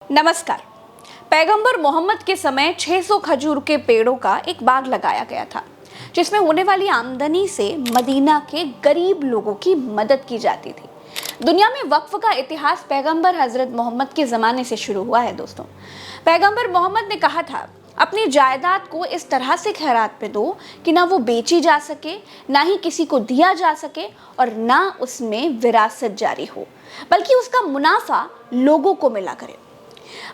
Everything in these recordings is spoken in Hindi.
नमस्कार। पैगंबर मोहम्मद के समय 600 खजूर के पेड़ों का एक बाग लगाया गया था, जिसमें होने वाली आमदनी से मदीना के गरीब लोगों की मदद की जाती थी। दुनिया में वक्फ का इतिहास पैगंबर हजरत मोहम्मद के ज़माने से शुरू हुआ है दोस्तों। पैगंबर मोहम्मद ने कहा था, अपनी जायदाद को इस तरह से खैरात पे दो कि ना वो बेची जा सके, ना ही किसी को दिया जा सके और ना उसमें विरासत जारी हो, बल्कि उसका मुनाफा लोगों को मिला करे।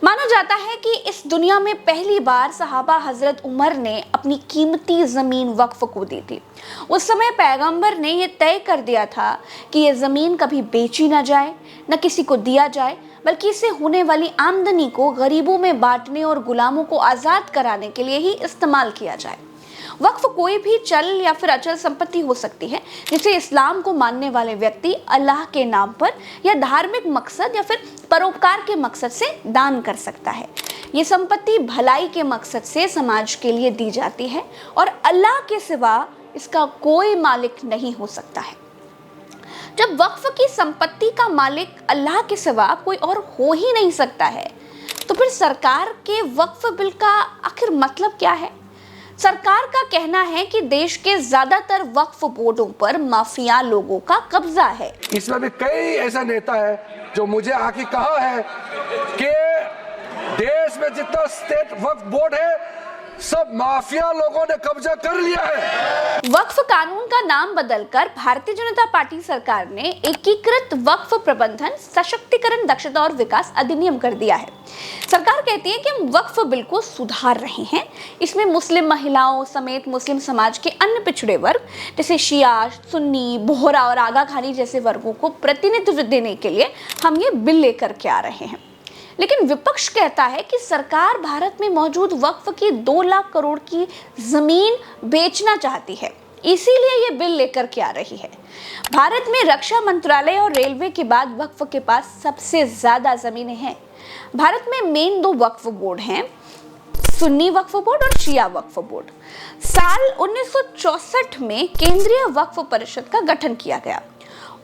माना जाता है कि इस दुनिया में पहली बार सहाबा हजरत उमर ने अपनी कीमती ज़मीन वक्फ को दी थी। उस समय पैगंबर ने यह तय कर दिया था कि यह ज़मीन कभी बेची ना जाए, न किसी को दिया जाए, बल्कि इससे होने वाली आमदनी को गरीबों में बांटने और गुलामों को आज़ाद कराने के लिए ही इस्तेमाल किया जाए। वक्फ कोई भी चल या फिर अचल संपत्ति हो सकती है, जिसे इस्लाम को मानने वाले व्यक्ति अल्लाह के नाम पर या धार्मिक मकसद या फिर परोपकार के मकसद से दान कर सकता है। ये संपत्ति भलाई के मकसद से समाज के लिए दी जाती है और अल्लाह के सिवा इसका कोई मालिक नहीं हो सकता है। जब वक्फ की संपत्ति का मालिक अल्लाह के सिवा कोई और हो ही नहीं सकता है, तो फिर सरकार के वक्फ बिल का आखिर मतलब क्या है? सरकार का कहना है कि देश के ज्यादातर वक्फ बोर्डों पर माफिया लोगों का कब्जा है। इसमें भी कई ऐसा नेता है जो मुझे आके कहा है कि देश में जितना स्टेट वक्फ बोर्ड है सब माफिया लोगों ने कब्जा कर लिया है। वक्फ कानून का नाम बदलकर भारतीय जनता पार्टी सरकार ने एकीकृत वक्फ प्रबंधन, सशक्तिकरण, दक्षता और विकास अधिनियम कर दिया है। सरकार कहती है कि हम वक्फ बिल को सुधार रहे हैं। इसमें मुस्लिम महिलाओं समेत मुस्लिम समाज के अन्य पिछड़े वर्ग जैसे शिया, सुन्नी, बोहरा और आगा खानी जैसे वर्गों को प्रतिनिधित्व देने के लिए हम ये बिल लेकर के आ रहे हैं। लेकिन विपक्ष कहता है कि सरकार भारत में मौजूद वक्फ की 2 लाख करोड़ की जमीन बेचना चाहती है, इसीलिए ये बिल लेकर के आ रही है। भारत में रक्षा मंत्रालय और रेलवे के बाद वक्फ के पास सबसे ज्यादा जमीनें हैं। भारत में मेन 2 वक्फ बोर्ड हैं, सुन्नी वक्फ बोर्ड और शिया वक्फ बोर्ड। साल 1964 में केंद्रीय वक्फ परिषद का गठन किया गया।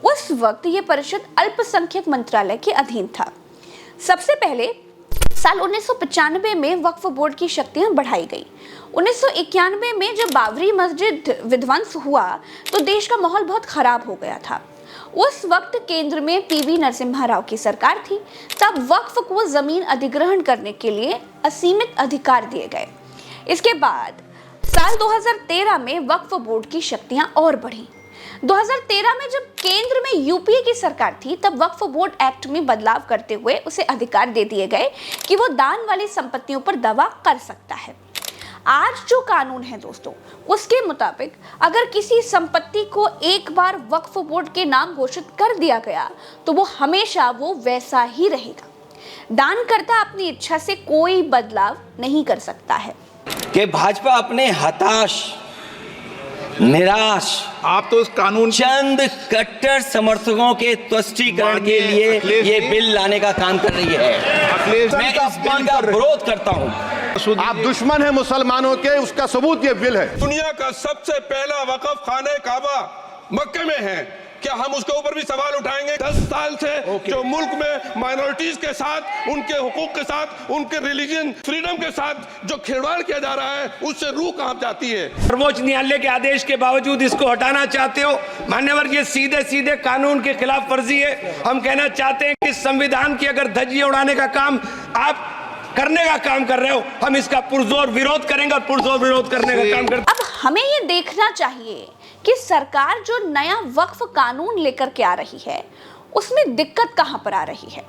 उस वक्त ये परिषद अल्पसंख्यक मंत्रालय के अधीन था। सबसे पहले साल 1995 में वक्फ बोर्ड की शक्तियां बढ़ाई गई। 1991 में जब बाबरी मस्जिद विध्वंस हुआ तो देश का माहौल बहुत खराब हो गया था। उस वक्त केंद्र में पीवी नरसिम्हा राव की सरकार थी। तब वक्फ को जमीन अधिग्रहण करने के लिए असीमित अधिकार दिए गए। इसके बाद साल 2013 में वक्फ बोर्ड की शक्तियां और बढ़ी। 2013 में जब केंद्र में यूपीए की सरकार थी, तब वक्फ बोर्ड एक्ट में बदलाव करते हुए उसे अधिकार दे दिए गए कि वो दान वाली संपत्तियों पर दावा कर सकता है। आज जो कानून है दोस्तों, उसके मुताबिक अगर किसी संपत्ति को एक बार वक्फ बोर्ड के नाम घोषित कर दिया गया तो वो हमेशा वो वैसा ही रहेगा। दानकर्ता अपनी इच्छा से कोई बदलाव नहीं कर सकता है। कि भाजपा अपने हताश, निराश, आप तो उस कानून चंद कट्टर समर्थकों के तुष्टीकरण के लिए ये बिल लाने का काम कर रही है। मैं इस बिल का विरोध करता हूँ। आप दुश्मन है मुसलमानों के, उसका सबूत ये बिल है। दुनिया का सबसे पहला वक़फ़ खाने काबा मक्के में है, क्या हम उसके ऊपर भी सवाल उठाएंगे? 10 साल से जो मुल्क में माइनॉरिटीज के साथ, उनके हुकूक के साथ, उनके रिलीजन फ्रीडम के साथ जो खिलवाड़ किया जा रहा है, उससे रूह कांप जाती है। सर्वोच्च न्यायालय के आदेश के बावजूद इसको हटाना चाहते हो मान्यवर, ये सीधे सीधे कानून के खिलाफ वर्जी है। हम कहना चाहते हैं कि संविधान की अगर धज्जियां उड़ाने का काम आप करने का काम कर रहे हो, हम इसका पुरजोर विरोध करेंगे और पुरजोर विरोध करने का काम करते। अब हमें ये देखना चाहिए कि सरकार जो नया वक्फ कानून लेकर के आ रही है, उसमें दिक्कत कहां पर आ रही है।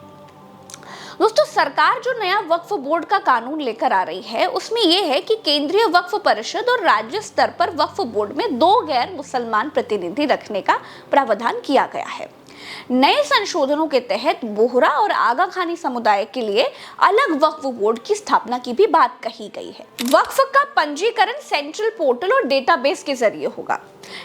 दोस्तों, सरकार जो नया वक्फ बोर्ड का कानून लेकर आ रही है, उसमें यह है कि केंद्रीय वक्फ परिषद और राज्य स्तर पर वक्फ बोर्ड में 2 गैर मुसलमान प्रतिनिधि रखने का प्रावधान किया गया है। नए संशोधनों के तहत बोहरा और आगा खानी समुदाय के लिए अलग वक्फ बोर्ड की स्थापना की भी बात कही गई है। वक्फ का पंजीकरण सेंट्रल पोर्टल और डेटाबेस के जरिए होगा।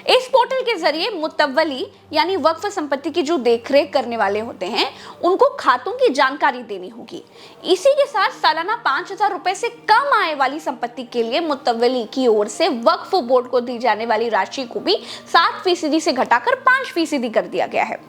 इस पोर्टल के जरिए मुतव्वली यानी वक्फ संपत्ति की जो देखरेख करने वाले होते हैं उनको खातों की जानकारी देनी होगी। इसी के साथ सालाना 5,000 रुपए से कम आय वाली संपत्ति के लिए मुतव्वली की ओर से वक्फ बोर्ड को दी जाने वाली राशि को भी 7% से घटाकर 5% कर दिया गया है।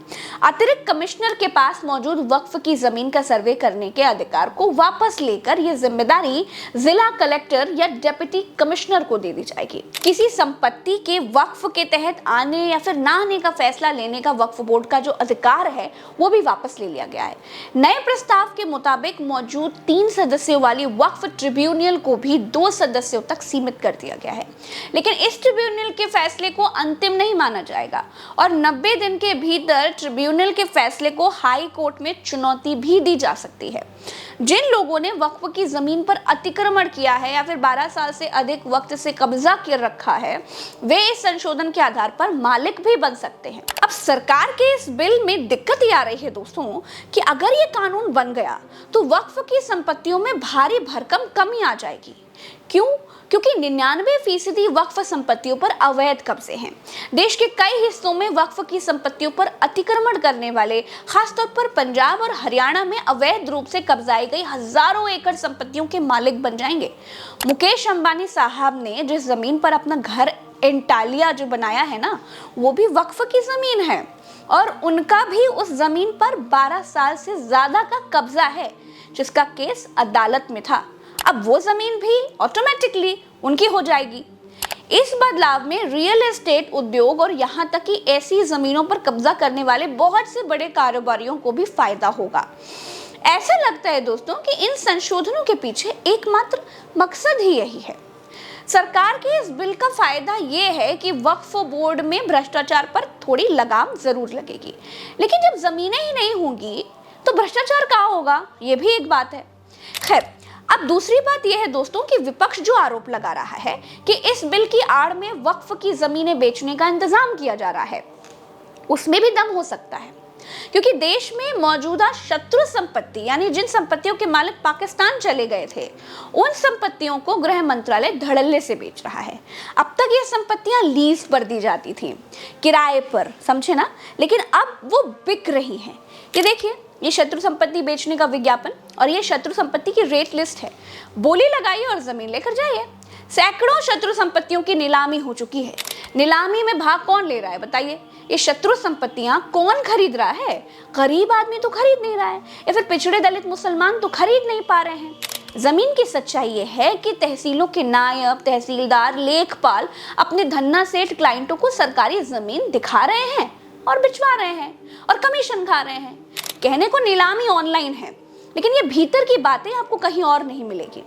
अतिरिक्त कमिश्नर के पास मौजूद वक्फ की जमीन का सर्वे करने के अधिकार को वापस लेकर यह जिम्मेदारी जिला कलेक्टर या डिप्टी कमिश्नर को दे दी जाएगी। किसी संपत्ति के वक्फ के तहत आने या फिर ना आने का फैसला लेने का वक्फ बोर्ड का जो अधिकार है वो भी वापस ले लिया गया है। नए प्रस्ताव के मुताबिक मौजूद 3 सदस्यों वाली वक्फ ट्रिब्यूनल को भी 2 सदस्यों तक सीमित कर दिया गया है, लेकिन इस ट्रिब्यूनल के फैसले को अंतिम नहीं माना जाएगा और 90 दिन के भीतर ट्रिब्यूनल के फैसले को हाई कोर्ट में चुनौती भी दी जा सकती है। जिन लोगों ने वक्फ की जमीन पर अतिक्रमण किया है या फिर 12 साल से अधिक वक्त से कब्जा कर रखा है वे इस संशोधन के आधार पर मालिक भी बन सकते हैं। अब सरकार के इस बिल में दिक्कत ये आ रही है दोस्तों कि अगर ये कानून बन गया तो वक्फ की संपत्तियों में भारी भरकम कमी आ जाएगी। क्यों? क्योंकि 99% वक्फ संपत्तियों पर अवैध कब्जे हैं। देश के कई हिस्सों में वक्फ की संपत्तियों पर अतिक्रमण करने वाले खासतौर पर पंजाब और हरियाणा में अवैध रूप से कब्जाई गई हजारों एकड़ संपत्तियों के मालिक बन जाएंगे। मुकेश अंबानी साहब ने जिस जमीन पर अपना घर एंटालिया जो बनाया है ना, वो भी वक्फ की जमीन है और उनका भी उस जमीन पर 12 साल से ज्यादा का कब्जा है, जिसका केस अदालत में था। अब वो जमीन भी ऑटोमेटिकली उनकी हो जाएगी। इस बदलाव में रियल एस्टेट उद्योग और यहां तक कि ऐसी जमीनों पर कब्जा करने वाले बहुत से बड़े कारोबारियों को भी फायदा होगा। ऐसा लगता है दोस्तों कि इन संशोधनों के पीछे एकमात्र मकसद ही यही है। सरकार के इस बिल का फायदा ये है कि वक्फ बोर्ड में भ्रष्टाचार पर थोड़ी लगाम जरूर लगेगी, लेकिन जब जमीनें ही नहीं होंगी तो भ्रष्टाचार कहाँ होगा, ये भी एक बात है। खैर, अब दूसरी बात यह है दोस्तों कि विपक्ष जो आरोप लगा रहा है कि इस बिल की आड़ में वक्फ की जमीनें बेचने का इंतजाम किया जा रहा है, उसमें भी दम हो सकता है, क्योंकि देश में मौजूदा शत्रु संपत्ति यानी जिन संपत्तियों के मालिक पाकिस्तान चले गए थे उन संपत्तियों को गृह मंत्रालय धड़ल्ले से बेच रहा है। अब तक ये संपत्तियां लीज पर दी जाती थी, किराए पर, समझे ना, लेकिन अब वो बिक रही हैं। ये देखिए, ये शत्रु संपत्ति बेचने का विज्ञापन और ये शत्रु संपत्ति की रेट लिस्ट है। बोली लगाइए और जमीन लेकर जाइए। सैकड़ों शत्रु संपत्तियों की नीलामी हो चुकी है। नीलामी में भाग कौन ले रहा है बताइए? ये शत्रु संपत्तियां कौन खरीद रहा है? गरीब आदमी तो खरीद नहीं रहा है, या फिर पिछड़े दलित मुसलमान तो खरीद नहीं पा रहे हैं। जमीन की सच्चाई ये है कि तहसीलों के नायब, तहसीलदार, लेखपाल अपने धन्ना सेठ क्लाइंटों को सरकारी जमीन दिखा रहे हैं और बिचवा रहे हैं और कमीशन खा रहे हैं। कहने को नीलामी ऑनलाइन है, लेकिन ये भीतर की बातें आपको कहीं और नहीं मिलेगी।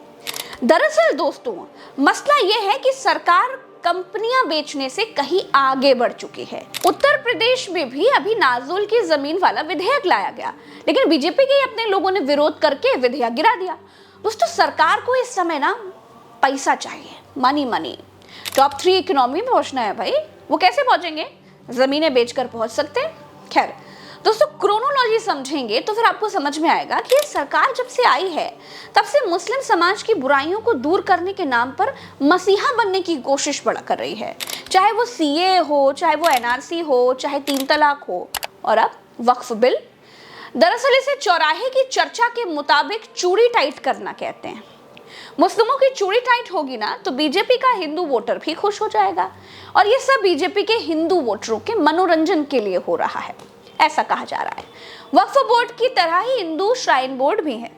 दरअसल दोस्तों, मसला ये है कि सरकार कंपनियां बेचने से कहीं आगे बढ़ चुकी है। उत्तर प्रदेश में भी अभी नाजुल की जमीन वाला विधेयक लाया गया, लेकिन बीजेपी के अपने लोगों ने विरोध करके विधेयक गिरा दिया। दोस्तों, सरकार को इस समय ना पैसा चाहिए, मनी मनी। टॉप 3 इकोनॉमी में पहुंचना है भाई, वो कैसे पहुंचेंगे? जमीनें बेचकर पहुंच सकते हैं। खैर दोस्तों, क्रोनोलॉजी समझेंगे तो फिर आपको समझ में आएगा कि ये सरकार जब से आई है तब से मुस्लिम समाज की बुराइयों को दूर करने के नाम पर मसीहा बनने की कोशिश बड़ा कर रही है। चाहे वो सीए हो, चाहे वो एनआरसी हो, चाहे 3 तलाक हो, और अब वक्फ बिल। दरअसल इसे चौराहे की चर्चा के मुताबिक चूड़ी टाइट करना कहते हैं। मुस्लिमों की चूड़ी टाइट होगी ना तो बीजेपी का हिंदू वोटर भी खुश हो जाएगा, और ये सब बीजेपी के हिंदू वोटरों के मनोरंजन के लिए हो रहा है, ऐसा कहा जा रहा है। वक्फ बोर्ड की तरह ही हिंदू श्राइन बोर्ड भी है।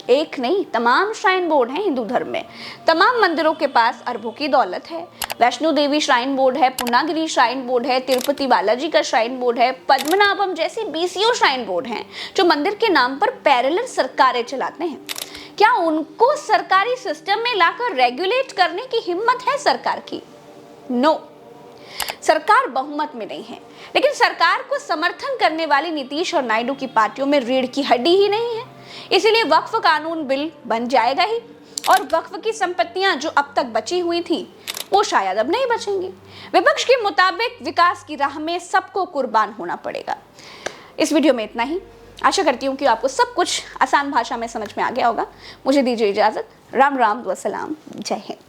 एक नहीं, तमाम श्राइन बोर्ड हैं हिंदू धर्म में। तमाम मंदिरों के पास अरबों की दौलत है। वैष्णो देवी श्राइन बोर्ड है, पूर्णागिरी श्राइन बोर्ड है, तिरुपति बालाजी का श्राइन बोर्ड है, पद्मनाभम जैसी बीसीओ श्राइन बोर्ड हैं जो मंदिर के नाम पर पैरेलल सरकारें चलाते हैं। क्या उनको सरकारी सिस्टम में लाकर रेगुलेट करने की हिम्मत है सरकार की? नो, सरकार बहुमत में नहीं है, लेकिन सरकार को समर्थन करने वाली नीतीश और नायडू की पार्टियों में रीढ़ की हड्डी ही नहीं है। इसीलिए वक्फ कानून बिल बन जाएगा ही, और वक्फ की संपत्तियां जो अब तक बची हुई थी वो शायद अब नहीं बचेंगी। विपक्ष के मुताबिक विकास की राह में सबको कुर्बान होना पड़ेगा। इस वीडियो में इतना ही। आशा करती हूँ कि आपको सब कुछ आसान भाषा में समझ में आ गया होगा। मुझे दीजिए इजाजत। राम राम व सलाम। जय हिंद।